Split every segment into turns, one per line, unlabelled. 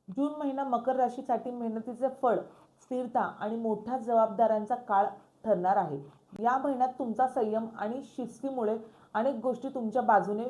जून महिना मकर राशीसाठी मेहनतीचे फळ, स्थिरता आणि मोठ्या जबाबदाऱ्यांचा काळ ठरणार आहे. या महिन्यात तुमचा संयम आणि शिस्तीमुळे अनेक गोष्टी तुमच्या बाजूने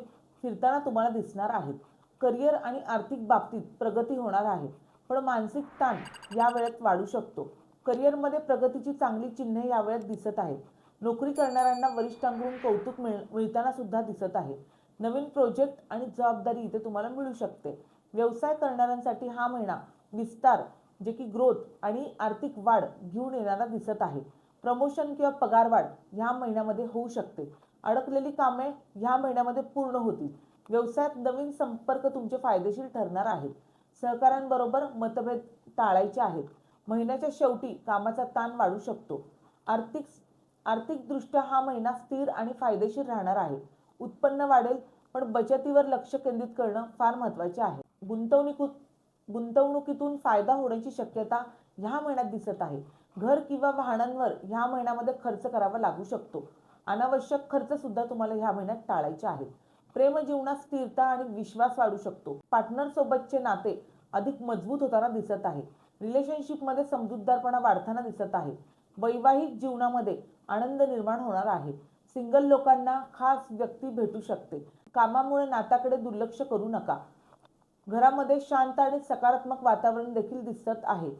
फिरताना तुम्हाला दिसणार आहेत. करिअर आणि आर्थिक बाबतीत प्रगती होणार आहे, पण मानसिक ताण या वेळेत वाढू शकतो. करिअरमध्ये प्रगतीची चांगली चिन्हे या वेळेत दिसत आहेत. नोकरी करणाऱ्यांना वरिष्ठांकडून कौतुक मिळताना सुद्धा दिसत आहे. नवीन प्रोजेक्ट आणि जबाबदारी इथे तुम्हाला मिळू शकते. व्यवसाय करणाऱ्यांसाठी हा महिना विस्तार, जे की ग्रोथ आणि आर्थिक वाढ घेऊन येणारा दिसत आहे. प्रमोशन किंवा पगारवाढ ह्या महिन्यामध्ये होऊ शकते. अडकलेली कामे ह्या महिन्यामध्ये पूर्ण होतील. व्यवसायात नवीन संपर्क तुमचे फायदेशीर ठरणार आहेत. सहकाऱ्यांबरोबर मतभेद टाळायचे आहेत. महिन्याच्या शेवटी कामाचा ताण वाढू शकतो. आर्थिक आर्थिकदृष्ट्या हा महिना स्थिर आणि फायदेशीर राहणार आहे. उत्पन्न वाढेल, पण बचतीवर लक्ष केंद्रित करणं फार महत्त्वाचे आहे. गुंतवणुकीतून फायदा होण्याची शक्यता ह्या महिन्यात दिसत आहे. घर किंवा वाहनांवर ह्या महिन्यामध्ये खर्च करावा लागू शकतो. अनावश्यक खर्च सुद्धा तुम्हाला ह्या महिन्यात टाळायचे आहेत. प्रेम जीवनात स्थिरता आणि विश्वास वाढू शकतो. पार्टनर सोबतचे नाते अधिक मजबूत होताना दिसत आहे. रिलेशनशिपमध्ये समजूतदारपणा वाढताना दिसत आहे. वैवाहिक जीवनामध्ये आनंद निर्माण होणार आहे. सिंगल लोकांना खास व्यक्ती भेटू शकते. कामामुळे नात्याकडे दुर्लक्ष करू नका. घरामध्ये शांत आणि सकारात्मक वातावरण देखील दिसत आहे.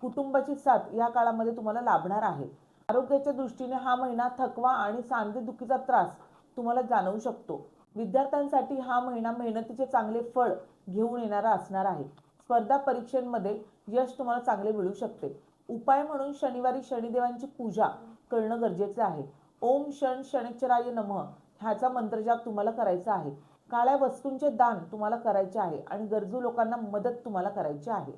कुटुंबाची साथ या काळामध्ये तुम्हाला लाभणार आहे. आरोग्याच्या दृष्टीने हा महिना थकवा आणि सांधेदुखीचा त्रास तुम्हाला जाणवू शकतो. विद्यार्थ्यांसाठी हा महिना मेहनतीचे चांगले फळ घेऊन येणारा असणार आहे. स्पर्धा परीक्षांमध्ये यश तुम्हाला चांगले मिळू शकते. उपाय म्हणून शनिवारी शनिदेवांची पूजा करणं गरजेचे आहे. ओम शण शनिश्चराय नमः ह्याचा मंत्रजाप तुम्हाला करायचा आहे. काळ्या वस्तूंचे दान तुम्हाला करायचे आहे आणि गरजू लोकांना मदत तुम्हाला करायची आहे.